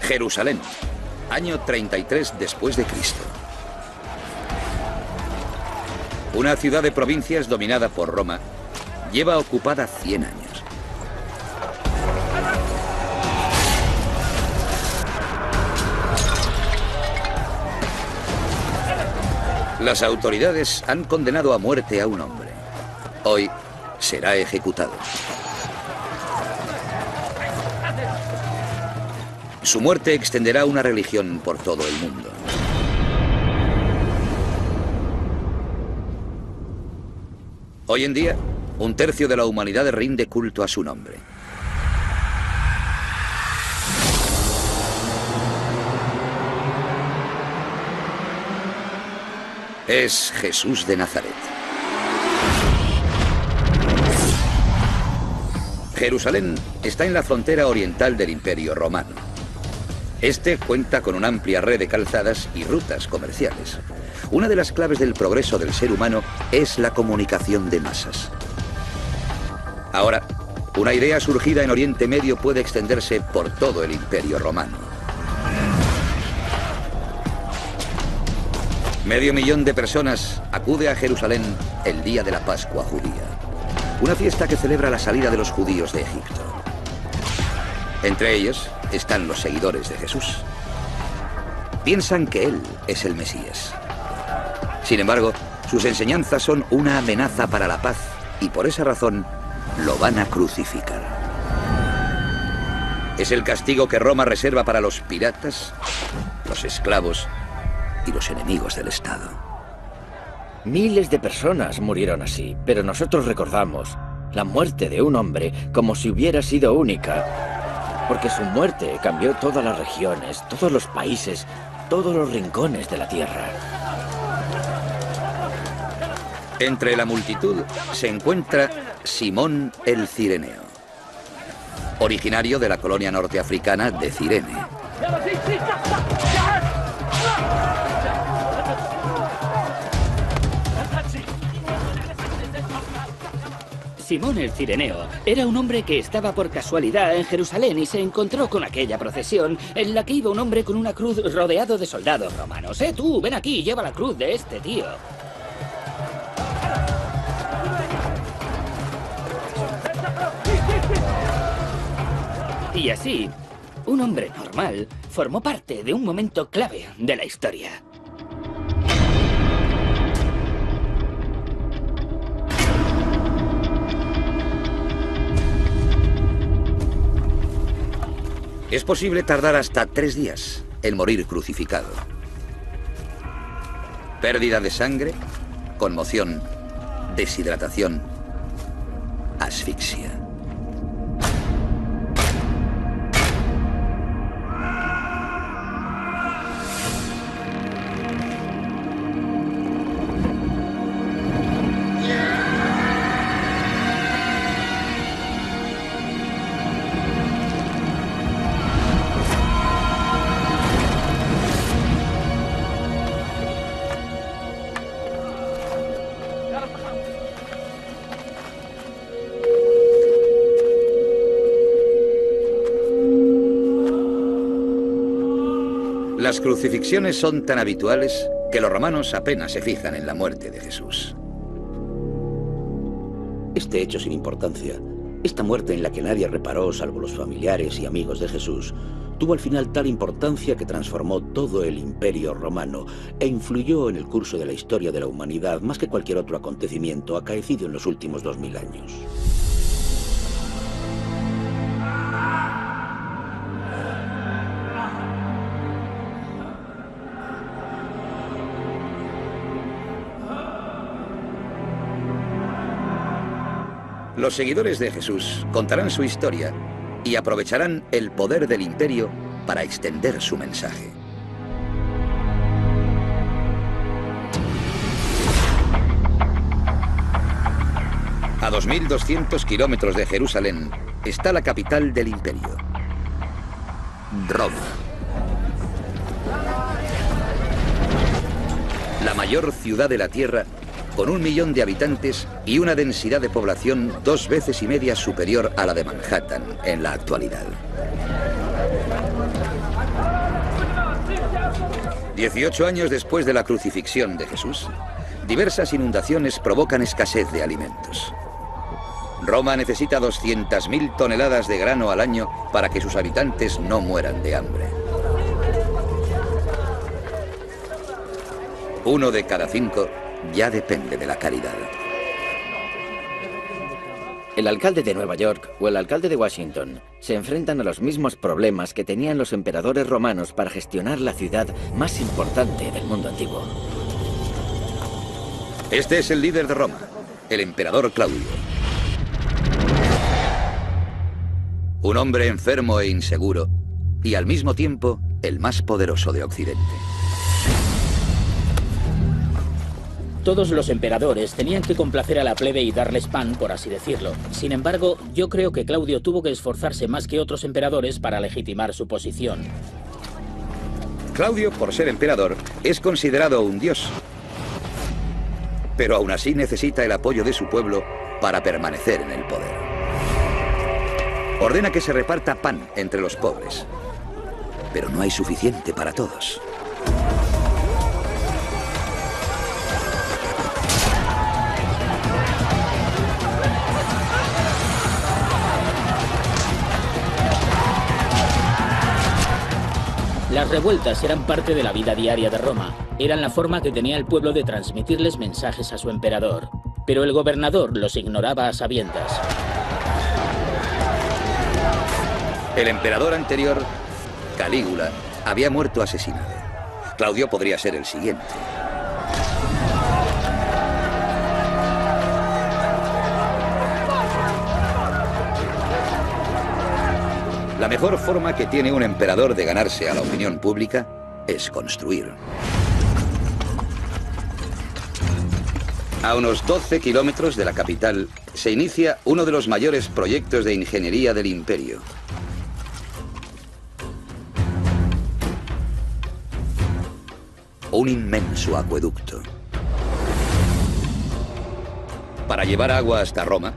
Jerusalén, año 33 después de Cristo. Una ciudad de provincias dominada por Roma lleva ocupada 100 años. Las autoridades han condenado a muerte a un hombre. Hoy será ejecutado. Su muerte extenderá una religión por todo el mundo. Hoy en día, un tercio de la humanidad rinde culto a su nombre. Es Jesús de Nazaret. Jerusalén está en la frontera oriental del Imperio Romano. Este cuenta con una amplia red de calzadas y rutas comerciales. Una de las claves del progreso del ser humano es la comunicación de masas. Ahora, una idea surgida en Oriente Medio puede extenderse por todo el Imperio Romano. 500.000 de personas acude a Jerusalén el día de la Pascua judía, una fiesta que celebra la salida de los judíos de Egipto. Entre ellos están los seguidores de Jesús. Piensan que Él es el Mesías. Sin embargo, sus enseñanzas son una amenaza para la paz y por esa razón lo van a crucificar. Es el castigo que Roma reserva para los piratas, los esclavos y los enemigos del Estado. Miles de personas murieron así, pero nosotros recordamos la muerte de un hombre como si hubiera sido única, porque su muerte cambió todas las regiones, todos los países, todos los rincones de la tierra. Entre la multitud se encuentra Simón el Cireneo, originario de la colonia norteafricana de Cirene. Simón el Cireneo era un hombre que estaba por casualidad en Jerusalén y se encontró con aquella procesión en la que iba un hombre con una cruz rodeado de soldados romanos. Tú, ven aquí, lleva la cruz de este tío. Y así, un hombre normal formó parte de un momento clave de la historia. Es posible tardar hasta 3 días en morir crucificado. Pérdida de sangre, conmoción, deshidratación, asfixia. Las crucifixiones son tan habituales que los romanos apenas se fijan en la muerte de Jesús. Este hecho sin importancia, esta muerte en la que nadie reparó salvo los familiares y amigos de Jesús, tuvo al final tal importancia que transformó todo el Imperio Romano e influyó en el curso de la historia de la humanidad más que cualquier otro acontecimiento acaecido en los últimos 2000 años. Los seguidores de Jesús contarán su historia y aprovecharán el poder del imperio para extender su mensaje. A 2.200 kilómetros de Jerusalén está la capital del imperio, Roma. La mayor ciudad de la Tierra, con 1 millón de habitantes y una densidad de población 2,5 veces superior a la de Manhattan en la actualidad. 18 años después de la crucifixión de Jesús, diversas inundaciones provocan escasez de alimentos. Roma necesita 200.000 toneladas de grano al año para que sus habitantes no mueran de hambre. 1 de cada 5 ya depende de la caridad. El alcalde de Nueva York o el alcalde de Washington se enfrentan a los mismos problemas que tenían los emperadores romanos para gestionar la ciudad más importante del mundo antiguo. Este es el líder de Roma, el emperador Claudio. Un hombre enfermo e inseguro, y al mismo tiempo el más poderoso de Occidente. Todos los emperadores tenían que complacer a la plebe y darles pan, por así decirlo. Sin embargo, yo creo que Claudio tuvo que esforzarse más que otros emperadores para legitimar su posición. Claudio, por ser emperador, es considerado un dios. Pero aún así necesita el apoyo de su pueblo para permanecer en el poder. Ordena que se reparta pan entre los pobres. Pero no hay suficiente para todos. Las revueltas eran parte de la vida diaria de Roma. Eran la forma que tenía el pueblo de transmitirles mensajes a su emperador. Pero el gobernador los ignoraba a sabiendas. El emperador anterior, Calígula, había muerto asesinado. Claudio podría ser el siguiente. La mejor forma que tiene un emperador de ganarse a la opinión pública es construir. A unos 12 kilómetros de la capital se inicia uno de los mayores proyectos de ingeniería del imperio. Un inmenso acueducto. Para llevar agua hasta Roma,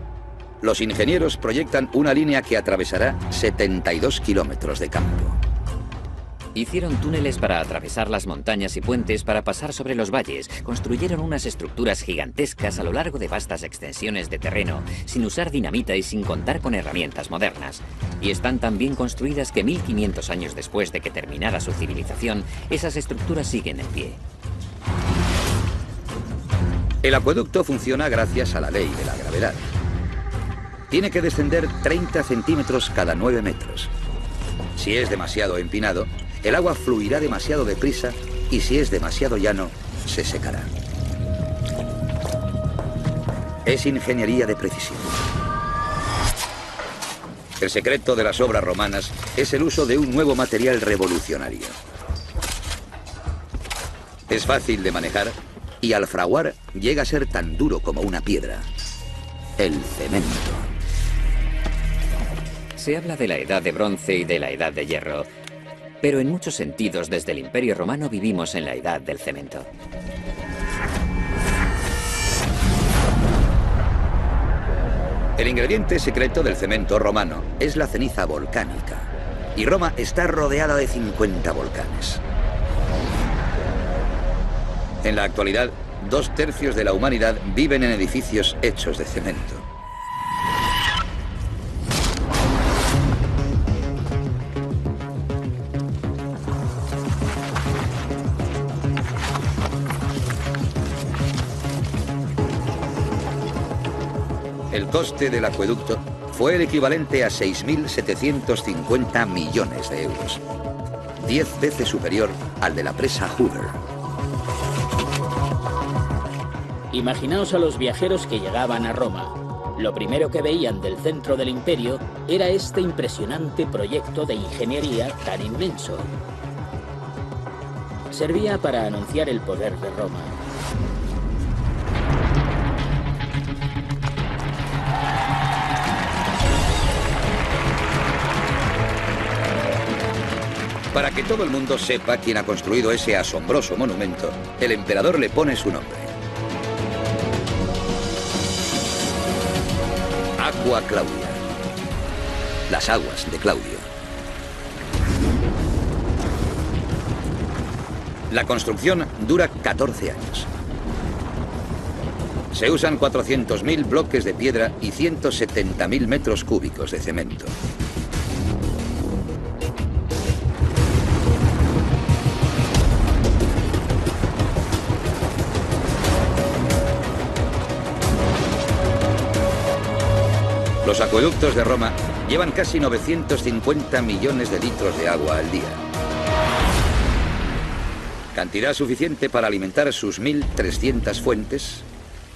los ingenieros proyectan una línea que atravesará 72 kilómetros de campo. Hicieron túneles para atravesar las montañas y puentes para pasar sobre los valles. Construyeron unas estructuras gigantescas a lo largo de vastas extensiones de terreno, sin usar dinamita y sin contar con herramientas modernas. Y están tan bien construidas que 1500 años después de que terminara su civilización, esas estructuras siguen en pie. El acueducto funciona gracias a la ley de la gravedad. Tiene que descender 30 centímetros cada 9 metros. Si es demasiado empinado, el agua fluirá demasiado deprisa y si es demasiado llano, se secará. Es ingeniería de precisión. El secreto de las obras romanas es el uso de un nuevo material revolucionario. Es fácil de manejar y al fraguar llega a ser tan duro como una piedra. El cemento. Se habla de la edad de bronce y de la edad de hierro, pero en muchos sentidos desde el Imperio Romano vivimos en la edad del cemento. El ingrediente secreto del cemento romano es la ceniza volcánica, y Roma está rodeada de 50 volcanes. En la actualidad, 2/3 de la humanidad viven en edificios hechos de cemento. El coste del acueducto fue el equivalente a 6.750 millones de euros, 10 veces superior al de la presa Hoover. Imaginaos a los viajeros que llegaban a Roma. Lo primero que veían del centro del imperio era este impresionante proyecto de ingeniería tan inmenso. Servía para anunciar el poder de Roma. Para que todo el mundo sepa quién ha construido ese asombroso monumento, el emperador le pone su nombre. Aqua Claudia. Las aguas de Claudio. La construcción dura 14 años. Se usan 400.000 bloques de piedra y 170.000 metros cúbicos de cemento. Los acueductos de Roma llevan casi 950 millones de litros de agua al día. Cantidad suficiente para alimentar sus 1.300 fuentes,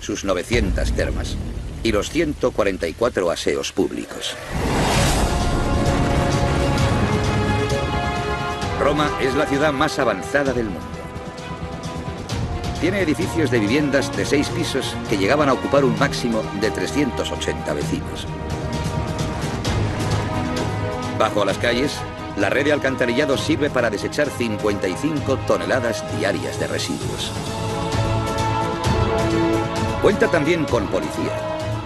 sus 900 termas y los 144 aseos públicos. Roma es la ciudad más avanzada del mundo. Tiene edificios de viviendas de 6 pisos que llegaban a ocupar un máximo de 380 vecinos. Bajo las calles, la red de alcantarillado sirve para desechar 55 toneladas diarias de residuos. Cuenta también con policía,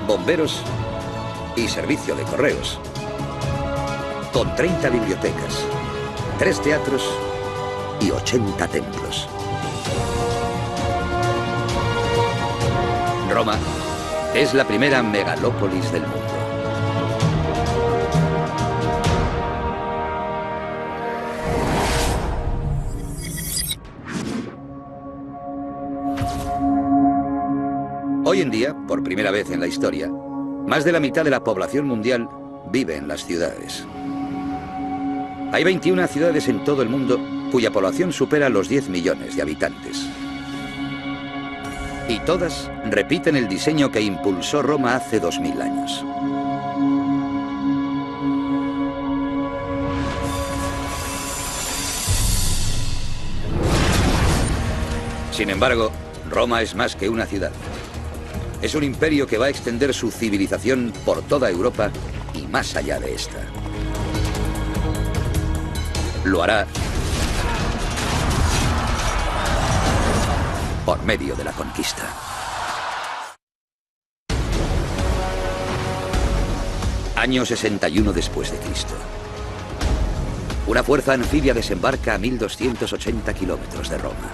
bomberos y servicio de correos. Con 30 bibliotecas, 3 teatros y 80 templos. Roma es la primera megalópolis del mundo. Hoy en día, por primera vez en la historia, más de la mitad de la población mundial vive en las ciudades. Hay 21 ciudades en todo el mundo cuya población supera los 10 millones de habitantes. Y todas repiten el diseño que impulsó Roma hace 2000 años. Sin embargo, Roma es más que una ciudad. Es un imperio que va a extender su civilización por toda Europa y más allá de esta. Lo hará por medio de la conquista. Año 61 después de Cristo. Una fuerza anfibia desembarca a 1280 kilómetros de Roma.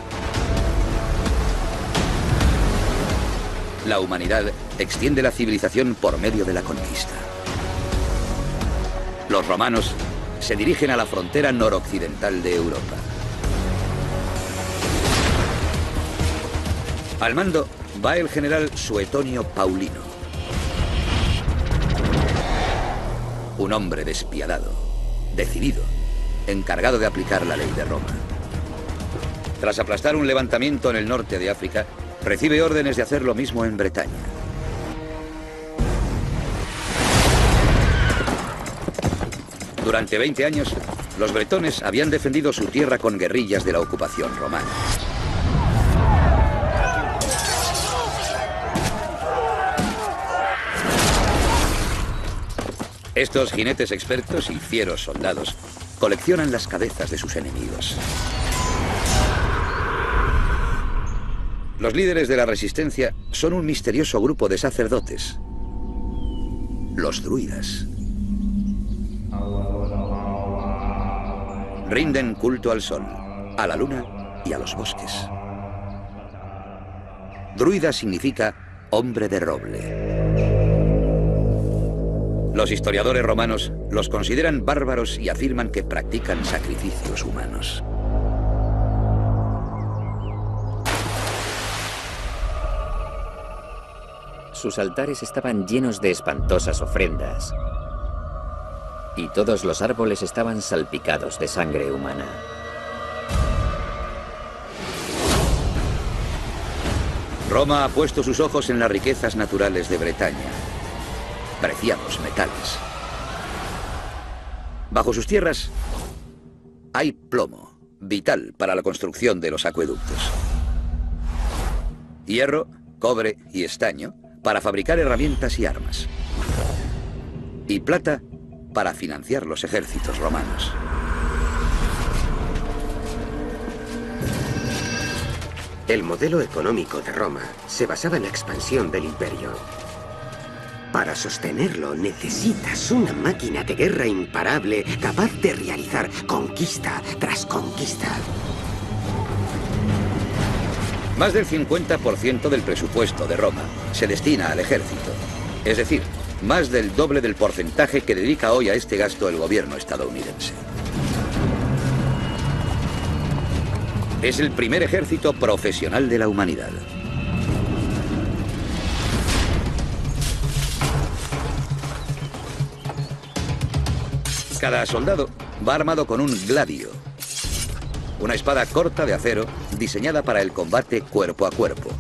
La humanidad extiende la civilización por medio de la conquista. Los romanos se dirigen a la frontera noroccidental de Europa. Al mando va el general Suetonio Paulino. Un hombre despiadado, decidido, encargado de aplicar la ley de Roma. Tras aplastar un levantamiento en el norte de África, recibe órdenes de hacer lo mismo en Bretaña. Durante 20 años, los bretones habían defendido su tierra con guerrillas de la ocupación romana. Estos jinetes expertos y fieros soldados coleccionan las cabezas de sus enemigos. Los líderes de la resistencia son un misterioso grupo de sacerdotes, los druidas. Rinden culto al sol, a la luna y a los bosques. Druida significa hombre de roble. Los historiadores romanos los consideran bárbaros y afirman que practican sacrificios humanos. Sus altares estaban llenos de espantosas ofrendas y todos los árboles estaban salpicados de sangre humana. Roma ha puesto sus ojos en las riquezas naturales de Bretaña, preciados metales. Bajo sus tierras hay plomo, vital para la construcción de los acueductos. Hierro, cobre y estaño para fabricar herramientas y armas. Y plata para financiar los ejércitos romanos. El modelo económico de Roma se basaba en la expansión del imperio. Para sostenerlo necesitas una máquina de guerra imparable capaz de realizar conquista tras conquista. Más del 50% del presupuesto de Roma se destina al ejército. Es decir, más del doble del porcentaje que dedica hoy a este gasto el gobierno estadounidense. Es el primer ejército profesional de la humanidad. Cada soldado va armado con un gladio, una espada corta de acero diseñada para el combate cuerpo a cuerpo.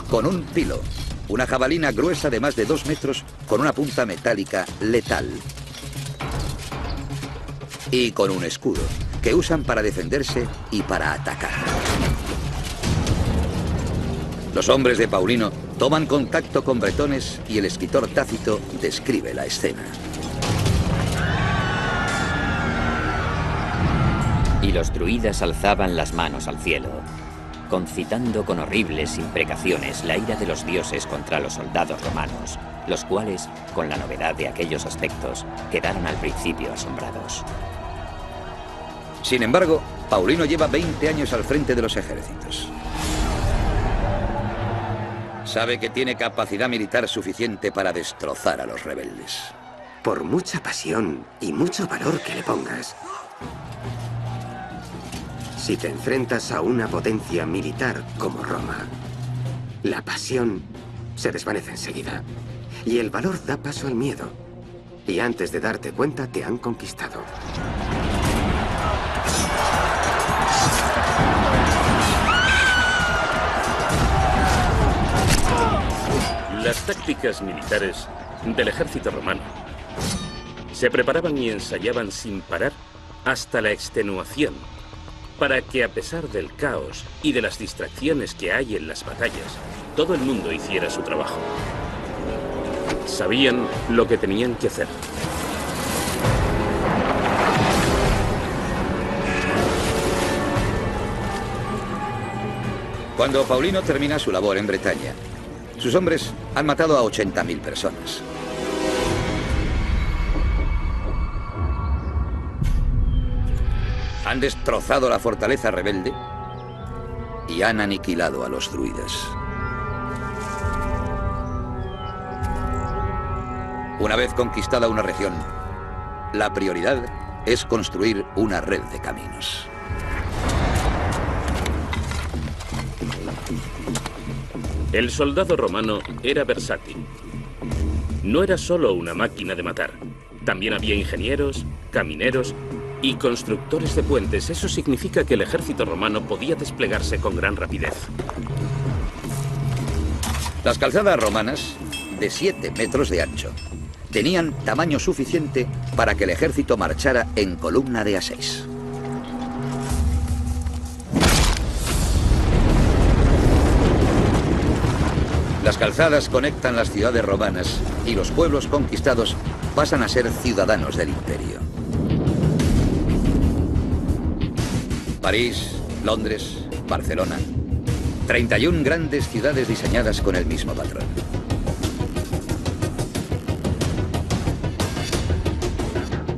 Con un pilo, una jabalina gruesa de más de 2 metros con una punta metálica letal. Y con un escudo, que usan para defenderse y para atacar. Los hombres de Paulino toman contacto con bretones y el escritor Tácito describe la escena. Y los druidas alzaban las manos al cielo, concitando con horribles imprecaciones la ira de los dioses contra los soldados romanos, los cuales, con la novedad de aquellos aspectos, quedaron al principio asombrados. Sin embargo, Paulino lleva 20 años al frente de los ejércitos. Sabe que tiene capacidad militar suficiente para destrozar a los rebeldes. Por mucha pasión y mucho valor que le pongas, si te enfrentas a una potencia militar como Roma, la pasión se desvanece enseguida y el valor da paso al miedo. Y antes de darte cuenta, te han conquistado. Las tácticas militares del ejército romano se preparaban y ensayaban sin parar hasta la extenuación, para que a pesar del caos y de las distracciones que hay en las batallas, todo el mundo hiciera su trabajo. Sabían lo que tenían que hacer. Cuando Paulino termina su labor en Bretaña, sus hombres han matado a 80.000 personas. Han destrozado la fortaleza rebelde y han aniquilado a los druidas. Una vez conquistada una región, la prioridad es construir una red de caminos. El soldado romano era versátil. No era solo una máquina de matar. También había ingenieros, camineros y constructores de puentes. Eso significa que el ejército romano podía desplegarse con gran rapidez. Las calzadas romanas, de 7 metros de ancho, tenían tamaño suficiente para que el ejército marchara en columna de a6. Las calzadas conectan las ciudades romanas y los pueblos conquistados pasan a ser ciudadanos del imperio. París, Londres, Barcelona. 31 grandes ciudades diseñadas con el mismo patrón.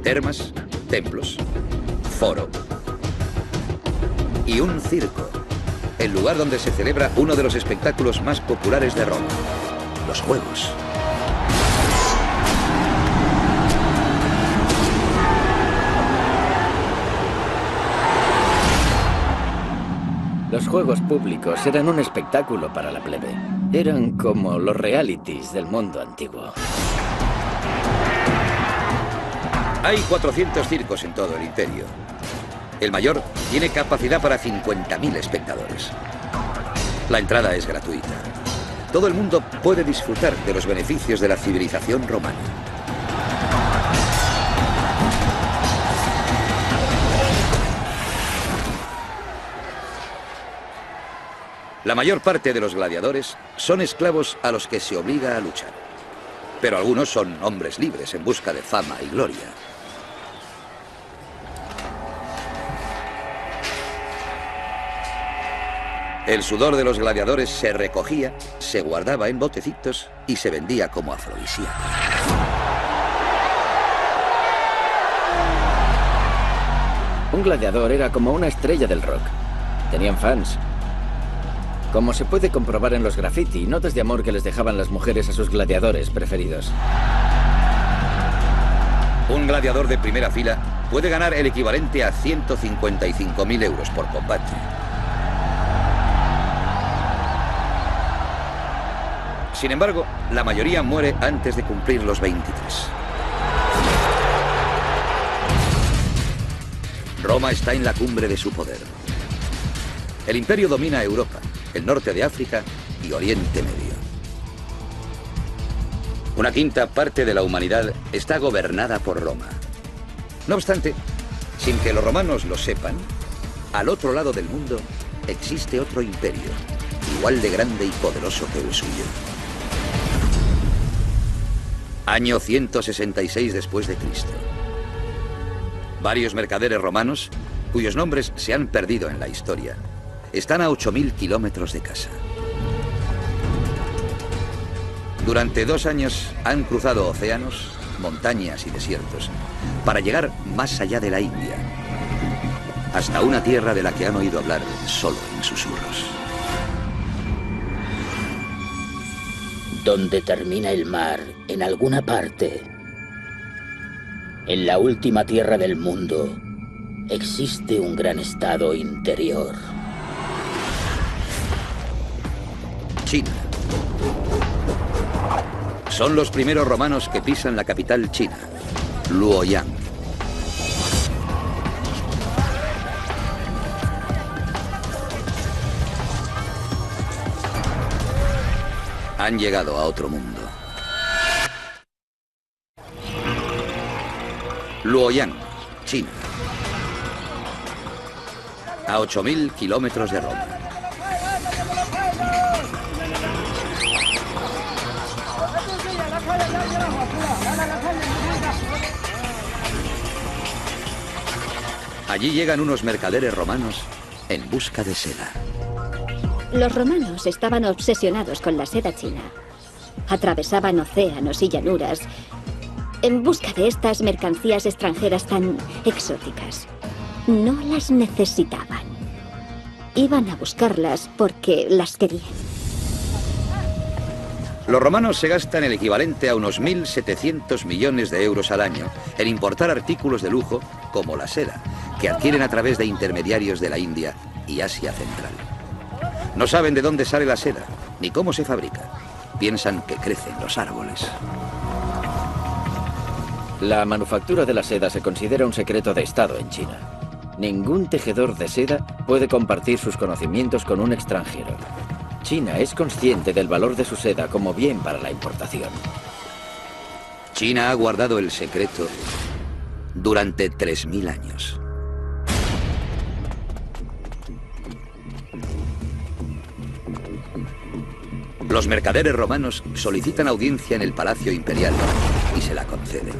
Termas, templos, foro y un circo. El lugar donde se celebra uno de los espectáculos más populares de Roma, los Juegos. Los juegos públicos eran un espectáculo para la plebe. Eran como los realities del mundo antiguo. Hay 400 circos en todo el imperio. El mayor tiene capacidad para 50.000 espectadores. La entrada es gratuita. Todo el mundo puede disfrutar de los beneficios de la civilización romana. La mayor parte de los gladiadores son esclavos a los que se obliga a luchar. Pero algunos son hombres libres en busca de fama y gloria. El sudor de los gladiadores se recogía, se guardaba en botecitos y se vendía como afrodisíaco. Un gladiador era como una estrella del rock. Tenían fans. Como se puede comprobar en los graffiti, notas de amor que les dejaban las mujeres a sus gladiadores preferidos. Un gladiador de primera fila puede ganar el equivalente a 155.000 euros por combate. Sin embargo, la mayoría muere antes de cumplir los 23. Roma está en la cumbre de su poder. El imperio domina Europa, el norte de África y Oriente Medio. Una quinta parte de la humanidad está gobernada por Roma. No obstante, sin que los romanos lo sepan, al otro lado del mundo existe otro imperio, igual de grande y poderoso que el suyo. Año 166 después de Cristo. Varios mercaderes romanos, cuyos nombres se han perdido en la historia, están a 8.000 kilómetros de casa. Durante 2 años han cruzado océanos, montañas y desiertos para llegar más allá de la India, hasta una tierra de la que han oído hablar solo en susurros. Donde termina el mar, en alguna parte, en la última tierra del mundo, existe un gran estado interior. China. Son los primeros romanos que pisan la capital china, Luoyang. Han llegado a otro mundo. Luoyang, China. A 8.000 kilómetros de Roma. Allí llegan unos mercaderes romanos en busca de seda. Los romanos estaban obsesionados con la seda china. Atravesaban océanos y llanuras en busca de estas mercancías extranjeras tan exóticas. No las necesitaban. Iban a buscarlas porque las querían. Los romanos se gastan el equivalente a unos 1.700 millones de euros al año en importar artículos de lujo como la seda, que adquieren a través de intermediarios de la India y Asia Central. No saben de dónde sale la seda, ni cómo se fabrica. Piensan que crece en los árboles. La manufactura de la seda se considera un secreto de Estado en China. Ningún tejedor de seda puede compartir sus conocimientos con un extranjero. China es consciente del valor de su seda como bien para la importación. China ha guardado el secreto durante 3.000 años. Los mercaderes romanos solicitan audiencia en el Palacio Imperial y se la conceden.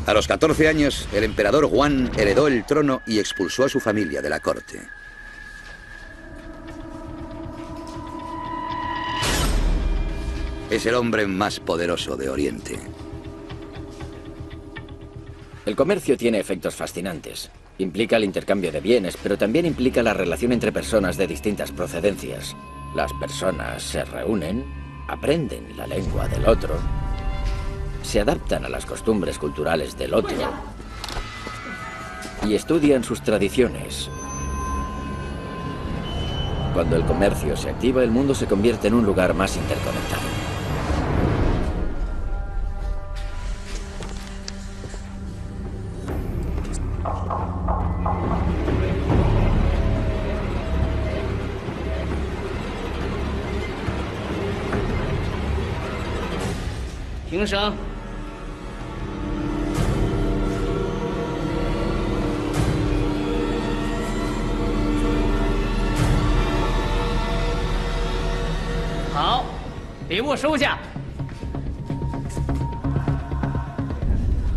A los 14 años, el emperador Guan heredó el trono y expulsó a su familia de la corte. Es el hombre más poderoso de Oriente. El comercio tiene efectos fascinantes. Implica el intercambio de bienes, pero también implica la relación entre personas de distintas procedencias. Las personas se reúnen, aprenden la lengua del otro, se adaptan a las costumbres culturales del otro y estudian sus tradiciones. Cuando el comercio se activa, el mundo se convierte en un lugar más interconectado.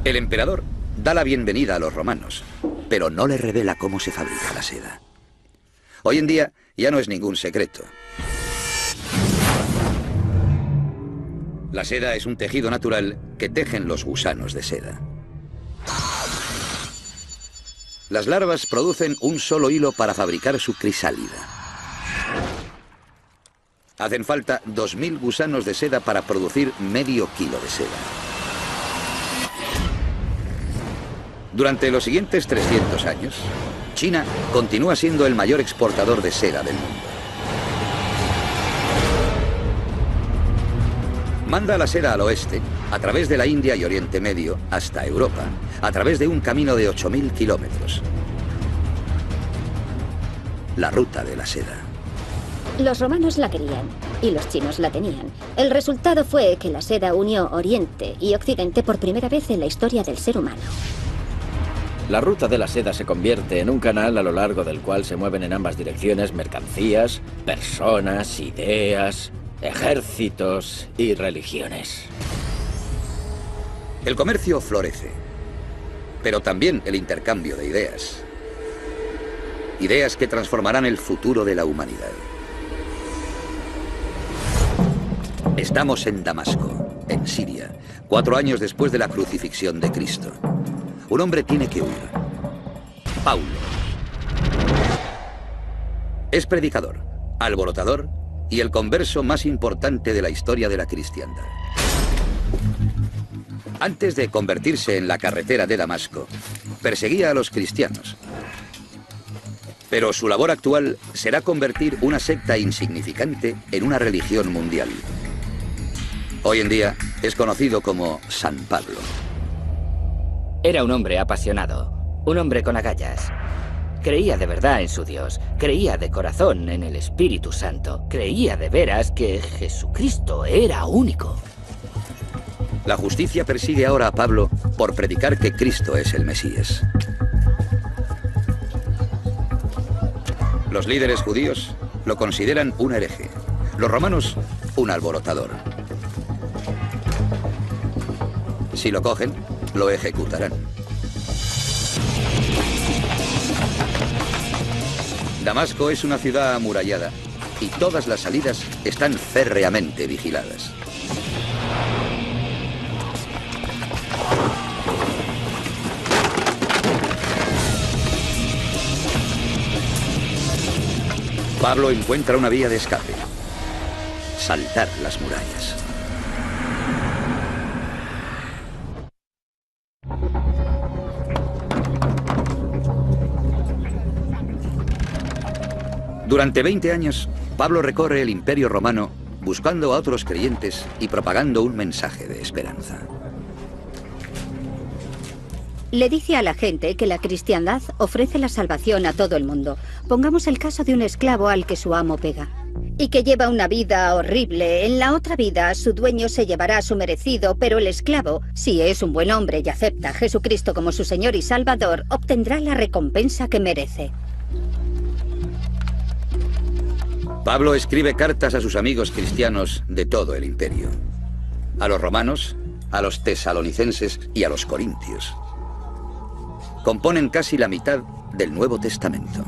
El emperador da la bienvenida a los romanos, pero no le revela cómo se fabrica la seda. Hoy en día ya no es ningún secreto. La seda es un tejido natural que tejen los gusanos de seda. Las larvas producen un solo hilo para fabricar su crisálida. Hacen falta 2000 gusanos de seda para producir medio kilo de seda. Durante los siguientes 300 años, China continúa siendo el mayor exportador de seda del mundo. Manda la seda al oeste, a través de la India y Oriente Medio, hasta Europa, a través de un camino de 8000 kilómetros. La ruta de la seda. Los romanos la querían y los chinos la tenían. El resultado fue que la seda unió Oriente y Occidente por primera vez en la historia del ser humano. La ruta de la seda se convierte en un canal a lo largo del cual se mueven en ambas direcciones mercancías, personas, ideas, ejércitos y religiones. El comercio florece, pero también el intercambio de ideas. Ideas que transformarán el futuro de la humanidad. Estamos en Damasco, en Siria, 4 años después de la crucifixión de Cristo. Un hombre tiene que huir. Paulo. Es predicador, alborotador y el converso más importante de la historia de la cristiandad. Antes de convertirse en la carretera de Damasco, perseguía a los cristianos. Pero su labor actual será convertir una secta insignificante en una religión mundial. Hoy en día es conocido como San Pablo. Era un hombre apasionado, un hombre con agallas. Creía de verdad en su Dios, creía de corazón en el Espíritu Santo, creía de veras que Jesucristo era único. La justicia persigue ahora a Pablo por predicar que Cristo es el Mesías. Los líderes judíos lo consideran un hereje, los romanos un alborotador. Si lo cogen, lo ejecutarán. Damasco es una ciudad amurallada y todas las salidas están férreamente vigiladas. Pablo encuentra una vía de escape: saltar las murallas. Durante 20 años, Pablo recorre el Imperio Romano buscando a otros creyentes y propagando un mensaje de esperanza. Le dice a la gente que la cristiandad ofrece la salvación a todo el mundo. Pongamos el caso de un esclavo al que su amo pega. Y que lleva una vida horrible. En la otra vida, su dueño se llevará su merecido, pero el esclavo, si es un buen hombre y acepta a Jesucristo como su Señor y Salvador, obtendrá la recompensa que merece. Pablo escribe cartas a sus amigos cristianos de todo el imperio. A los romanos, a los tesalonicenses y a los corintios. Componen casi la mitad del Nuevo Testamento.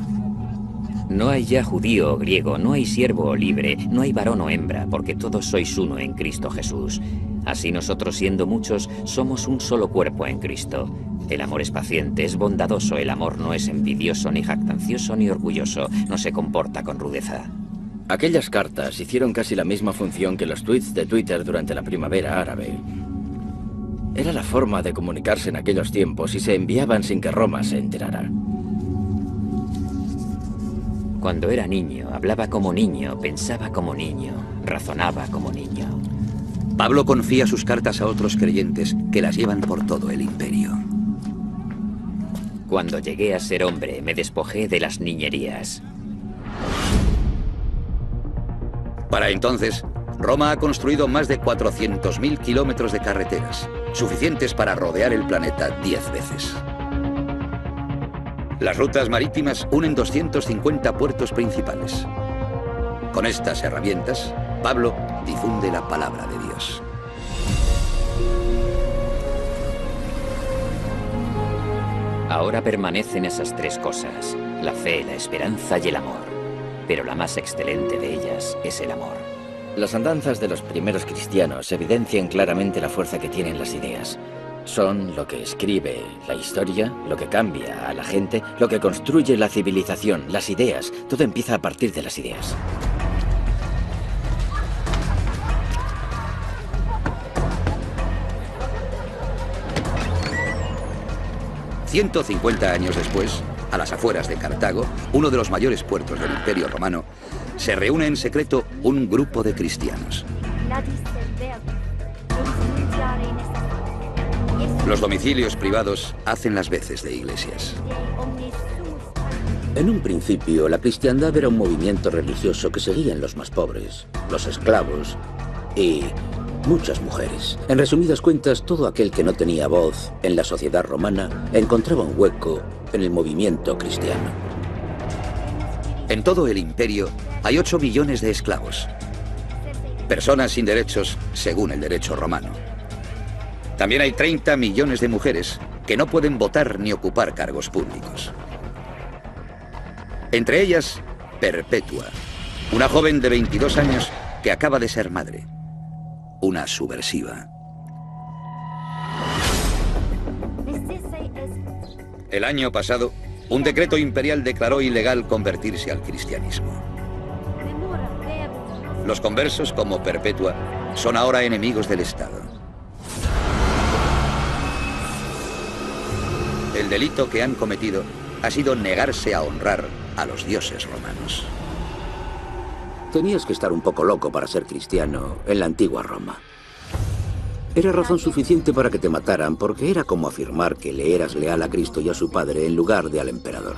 No hay ya judío o griego, no hay siervo o libre, no hay varón o hembra, porque todos sois uno en Cristo Jesús. Así nosotros, siendo muchos, somos un solo cuerpo en Cristo. El amor es paciente, es bondadoso, el amor no es envidioso, ni jactancioso, ni orgulloso, no se comporta con rudeza. Aquellas cartas hicieron casi la misma función que los tweets de Twitter durante la primavera árabe. Era la forma de comunicarse en aquellos tiempos y se enviaban sin que Roma se enterara. Cuando era niño, hablaba como niño, pensaba como niño, razonaba como niño. Pablo confía sus cartas a otros creyentes que las llevan por todo el imperio. Cuando llegué a ser hombre, me despojé de las niñerías. Para entonces, Roma ha construido más de 400.000 kilómetros de carreteras, suficientes para rodear el planeta 10 veces. Las rutas marítimas unen 250 puertos principales. Con estas herramientas, Pablo difunde la palabra de Dios. Ahora permanecen esas tres cosas: la fe, la esperanza y el amor. Pero la más excelente de ellas es el amor. Las andanzas de los primeros cristianos evidencian claramente la fuerza que tienen las ideas. son lo que escribe la historia, lo que cambia a la gente, lo que construye la civilización, las ideas. Todo empieza a partir de las ideas. «150 años después, a las afueras de Cartago, uno de los mayores puertos del Imperio Romano, se reúne en secreto un grupo de cristianos. Los domicilios privados hacen las veces de iglesias. En un principio, la cristiandad era un movimiento religioso que seguían los más pobres, los esclavos y muchas mujeres. En resumidas cuentas, todo aquel que no tenía voz en la sociedad romana encontraba un hueco en el movimiento cristiano. En todo el imperio hay 8 millones de esclavos. Personas sin derechos según el derecho romano. También hay 30 millones de mujeres que no pueden votar ni ocupar cargos públicos. Entre ellas, Perpetua, una joven de 22 años que acaba de ser madre. Una subversiva. El año pasado, un decreto imperial declaró ilegal convertirse al cristianismo. Los conversos, como Perpetua, son ahora enemigos del Estado. El delito que han cometido ha sido negarse a honrar a los dioses romanos. Tenías que estar un poco loco para ser cristiano en la antigua Roma. Era razón suficiente para que te mataran, porque era como afirmar que le eras leal a Cristo y a su padre en lugar de al emperador.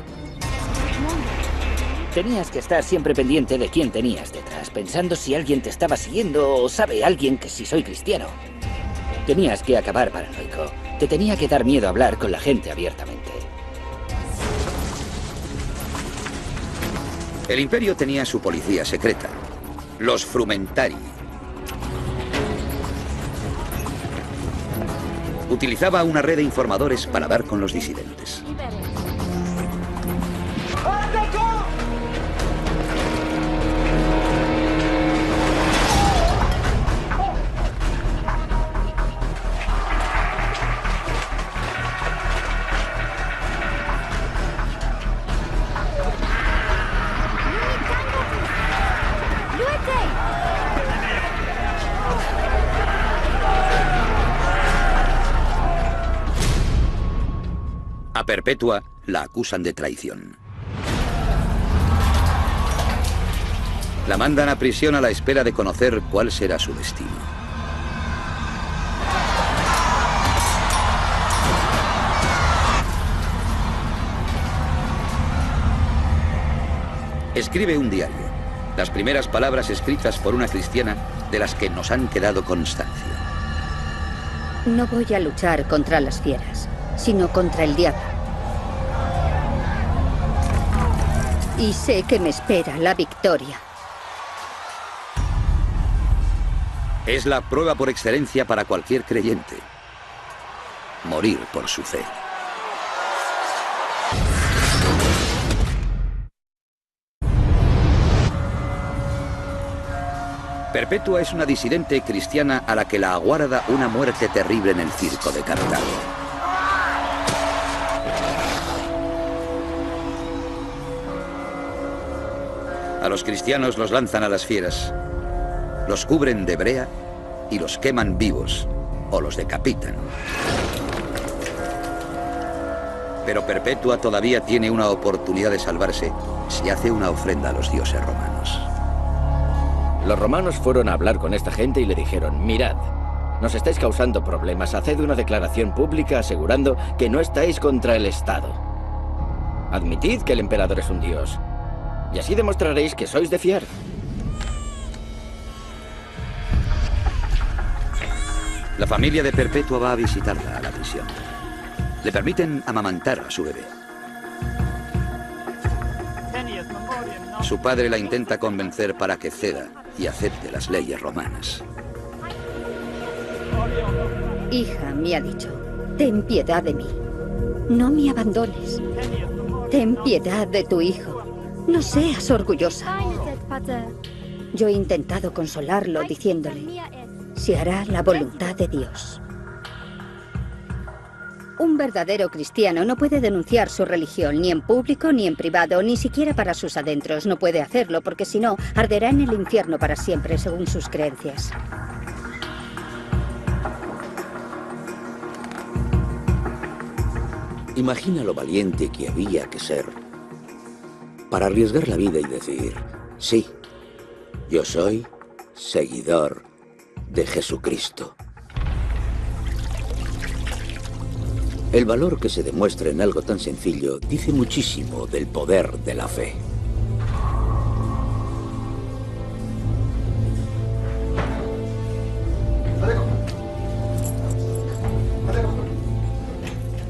Tenías que estar siempre pendiente de quién tenías detrás, pensando si alguien te estaba siguiendo o sabe alguien que sí soy cristiano. Tenías que acabar paranoico. Te tenía que dar miedo hablar con la gente abiertamente. El imperio tenía su policía secreta, los Frumentari. Utilizaba una red de informadores para dar con los disidentes. A Perpetua la acusan de traición. La mandan a prisión a la espera de conocer cuál será su destino. Escribe un diario, las primeras palabras escritas por una cristiana de las que nos han quedado constancia. No voy a luchar contra las fieras, sino contra el diablo. Y sé que me espera la victoria. Es la prueba por excelencia para cualquier creyente. Morir por su fe. Perpetua es una disidente cristiana a la que la aguarda una muerte terrible en el circo de Cartago. A los cristianos los lanzan a las fieras, los cubren de brea y los queman vivos o los decapitan. Pero Perpetua todavía tiene una oportunidad de salvarse si hace una ofrenda a los dioses romanos. Los romanos fueron a hablar con esta gente y le dijeron: mirad, nos estáis causando problemas, haced una declaración pública asegurando que no estáis contra el Estado. Admitid que el emperador es un dios, y así demostraréis que sois de fiar. La familia de Perpetua va a visitarla a la prisión. Le permiten amamantar a su bebé. Su padre la intenta convencer para que ceda y acepte las leyes romanas. Hija, me ha dicho, ten piedad de mí. No me abandones. Ten piedad de tu hijo. No seas orgullosa. Yo he intentado consolarlo diciéndole, se hará la voluntad de Dios. Un verdadero cristiano no puede denunciar su religión, ni en público ni en privado, ni siquiera para sus adentros. No puede hacerlo porque si no, arderá en el infierno para siempre, según sus creencias. Imagina lo valiente que había que ser para arriesgar la vida y decir, sí, yo soy seguidor de Jesucristo. El valor que se demuestra en algo tan sencillo dice muchísimo del poder de la fe.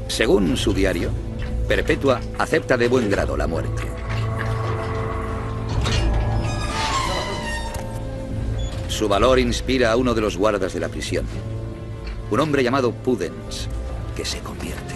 Según su diario, Perpetua acepta de buen grado la muerte. Su valor inspira a uno de los guardas de la prisión, un hombre llamado Pudens, que se convierte.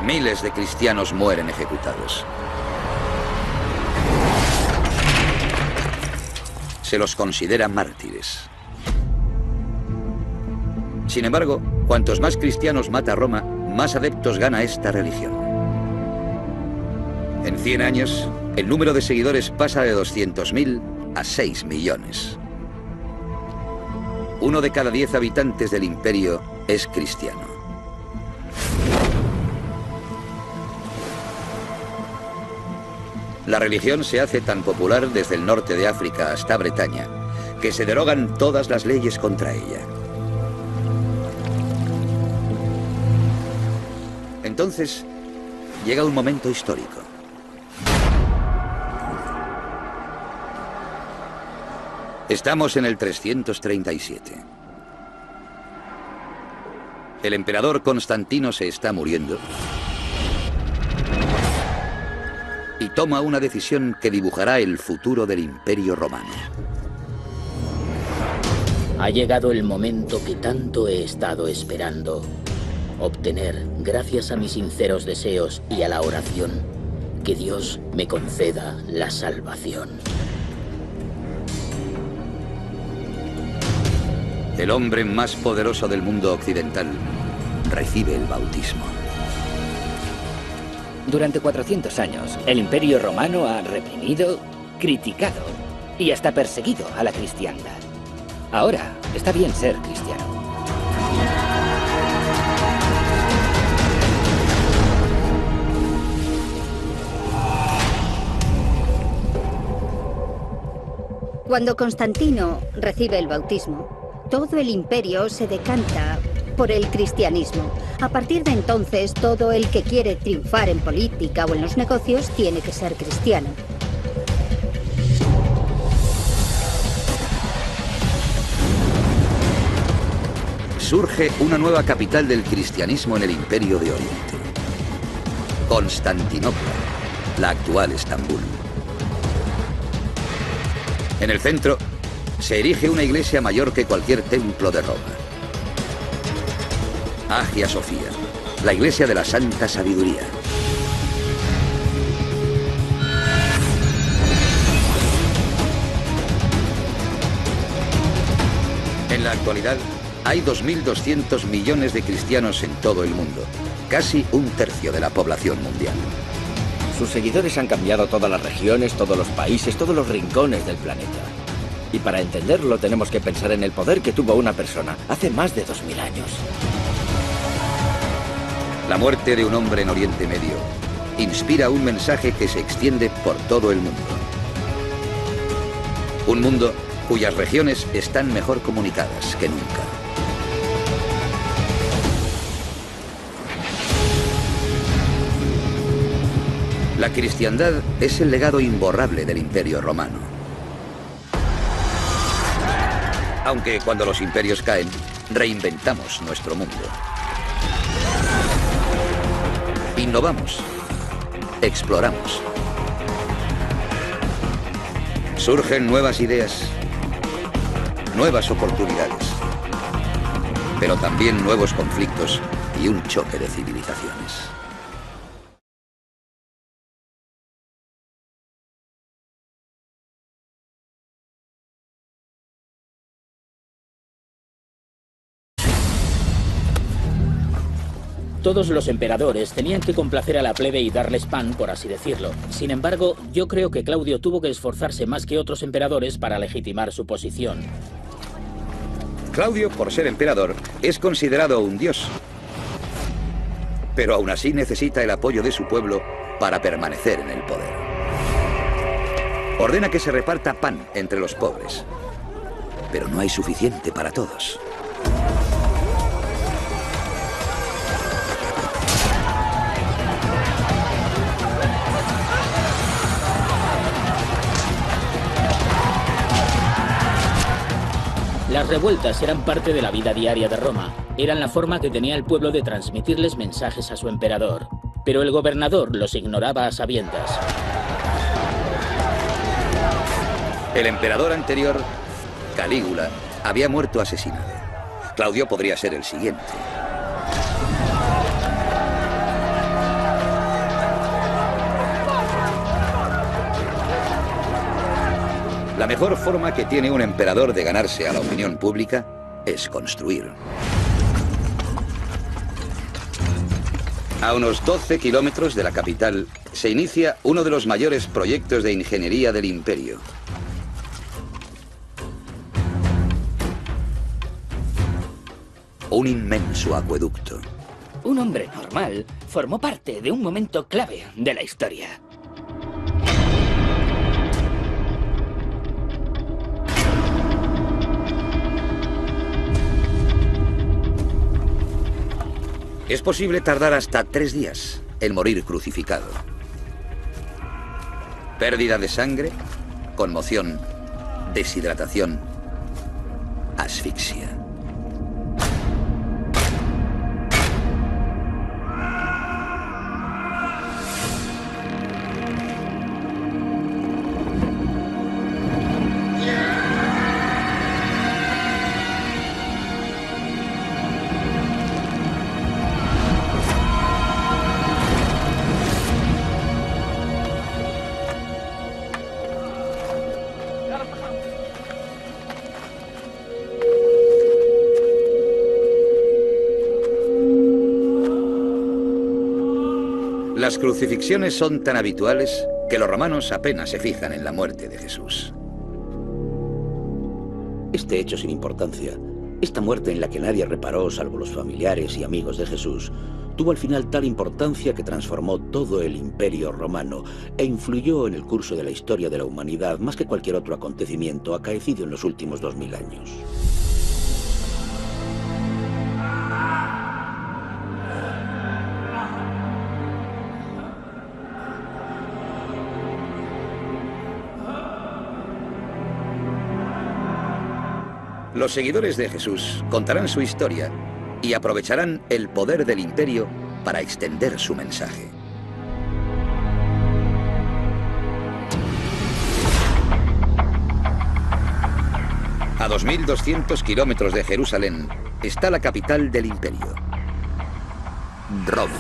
Miles de cristianos mueren ejecutados. Se los considera mártires. Sin embargo, cuantos más cristianos mata Roma, más adeptos gana esta religión. En 100 años, el número de seguidores pasa de 200.000 a 6 millones. 1 de cada 10 habitantes del imperio es cristiano. La religión se hace tan popular desde el norte de África hasta Bretaña, que se derogan todas las leyes contra ella. Entonces, llega un momento histórico. Estamos en el 337. El emperador Constantino se está muriendo y toma una decisión que dibujará el futuro del Imperio Romano. Ha llegado el momento que tanto he estado esperando. Obtener, gracias a mis sinceros deseos y a la oración, que Dios me conceda la salvación. El hombre más poderoso del mundo occidental recibe el bautismo. Durante 400 años, el Imperio Romano ha reprimido, criticado y hasta perseguido a la cristiandad. Ahora está bien ser cristiano. Cuando Constantino recibe el bautismo, todo el imperio se decanta por el cristianismo. A partir de entonces, todo el que quiere triunfar en política o en los negocios tiene que ser cristiano. Surge una nueva capital del cristianismo en el Imperio de Oriente. Constantinopla, la actual Estambul. En el centro se erige una iglesia mayor que cualquier templo de Roma. Hagia Sofía, la iglesia de la Santa Sabiduría. En la actualidad, hay 2.200 millones de cristianos en todo el mundo, casi un tercio de la población mundial. Sus seguidores han cambiado todas las regiones, todos los países, todos los rincones del planeta. Y para entenderlo tenemos que pensar en el poder que tuvo una persona hace más de 2000 años. La muerte de un hombre en Oriente Medio inspira un mensaje que se extiende por todo el mundo. Un mundo cuyas regiones están mejor comunicadas que nunca. La cristiandad es el legado imborrable del Imperio Romano. Aunque cuando los imperios caen, reinventamos nuestro mundo. Innovamos, exploramos. Surgen nuevas ideas, nuevas oportunidades. pero también nuevos conflictos y un choque de civilizaciones. Todos los emperadores tenían que complacer a la plebe y darles pan, por así decirlo. Sin embargo, yo creo que Claudio tuvo que esforzarse más que otros emperadores para legitimar su posición. Claudio, por ser emperador, es considerado un dios. Pero aún así necesita el apoyo de su pueblo para permanecer en el poder. Ordena que se reparta pan entre los pobres. Pero no hay suficiente para todos. Las revueltas eran parte de la vida diaria de Roma. Eran la forma que tenía el pueblo de transmitirles mensajes a su emperador. Pero el gobernador los ignoraba a sabiendas. El emperador anterior, Calígula, había muerto asesinado. Claudio podría ser el siguiente. La mejor forma que tiene un emperador de ganarse a la opinión pública es construir. A unos 12 kilómetros de la capital se inicia uno de los mayores proyectos de ingeniería del imperio. Un inmenso acueducto. Un hombre normal formó parte de un momento clave de la historia. Es posible tardar hasta 3 días en morir crucificado. Pérdida de sangre, conmoción, deshidratación, asfixia. Las crucifixiones son tan habituales que los romanos apenas se fijan en la muerte de Jesús. Este hecho sin importancia, esta muerte en la que nadie reparó salvo los familiares y amigos de Jesús, tuvo al final tal importancia que transformó todo el imperio romano e influyó en el curso de la historia de la humanidad más que cualquier otro acontecimiento acaecido en los últimos 2000 años. Los seguidores de Jesús contarán su historia y aprovecharán el poder del imperio para extender su mensaje. A 2.200 kilómetros de Jerusalén está la capital del imperio, Roma.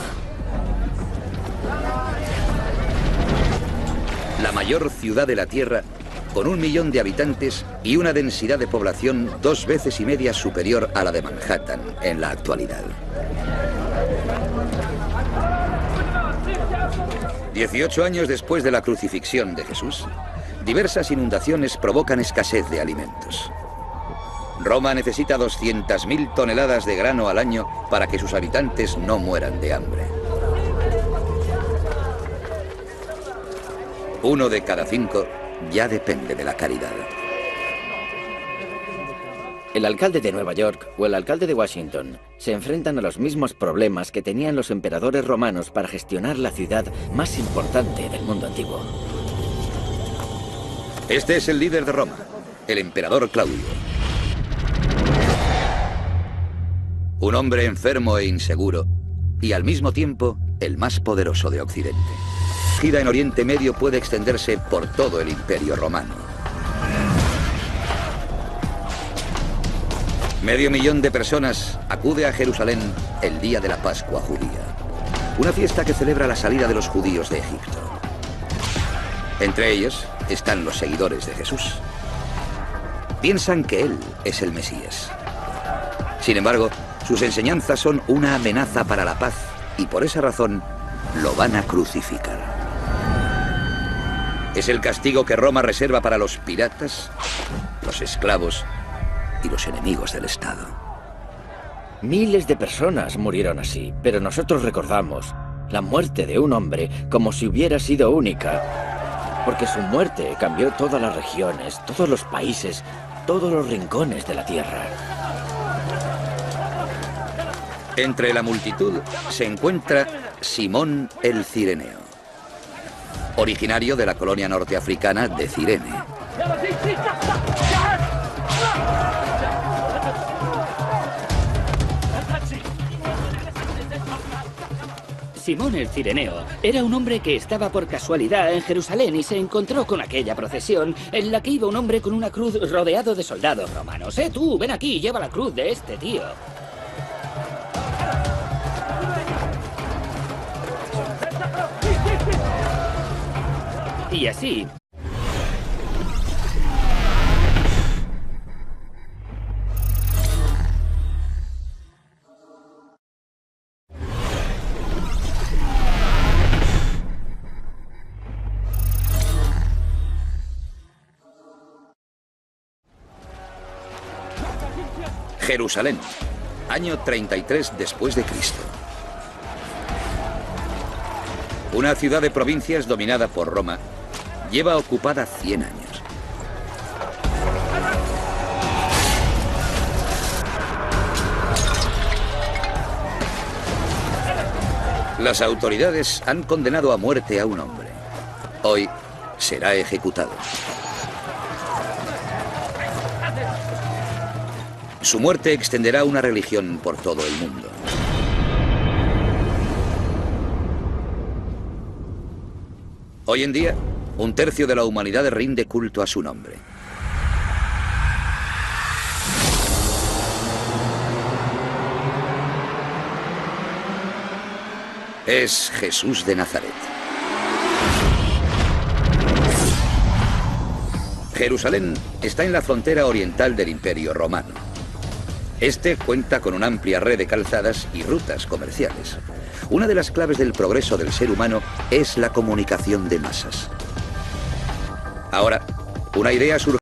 La mayor ciudad de la tierra, con 1 millón de habitantes y una densidad de población 2,5 veces superior a la de Manhattan en la actualidad. 18 años después de la crucifixión de Jesús, diversas inundaciones provocan escasez de alimentos. Roma necesita 200.000 toneladas de grano al año para que sus habitantes no mueran de hambre. 1 de cada 5 ya depende de la caridad. El alcalde de Nueva York o el alcalde de Washington se enfrentan a los mismos problemas que tenían los emperadores romanos para gestionar la ciudad más importante del mundo antiguo. Este es el líder de Roma, el emperador Claudio. Un hombre enfermo e inseguro, y al mismo tiempo el más poderoso de Occidente. Su gira en Oriente Medio puede extenderse por todo el Imperio Romano. Medio millón de personas acude a Jerusalén el día de la Pascua judía. Una fiesta que celebra la salida de los judíos de Egipto. Entre ellos están los seguidores de Jesús. Piensan que Él es el Mesías. Sin embargo, sus enseñanzas son una amenaza para la paz y por esa razón lo van a crucificar. Es el castigo que Roma reserva para los piratas, los esclavos y los enemigos del Estado. Miles de personas murieron así, pero nosotros recordamos la muerte de un hombre como si hubiera sido única, porque su muerte cambió todas las regiones, todos los países, todos los rincones de la tierra. Entre la multitud se encuentra Simón el Cireneo, originario de la colonia norteafricana de Cirene. Simón el Cireneo era un hombre que estaba por casualidad en Jerusalén y se encontró con aquella procesión en la que iba un hombre con una cruz rodeado de soldados romanos. Tú, ven aquí, lleva la cruz de este tío. Y así... Jerusalén, año 33 después de Cristo. Una ciudad de provincias dominada por Roma lleva ocupada 100 años. Las autoridades han condenado a muerte a un hombre. Hoy será ejecutado. Su muerte extenderá una religión por todo el mundo. Hoy en día, un tercio de la humanidad rinde culto a su nombre. Es Jesús de Nazaret. Jerusalén está en la frontera oriental del Imperio Romano. Este cuenta con una amplia red de calzadas y rutas comerciales. Una de las claves del progreso del ser humano es la comunicación de masas. Ahora, una idea surge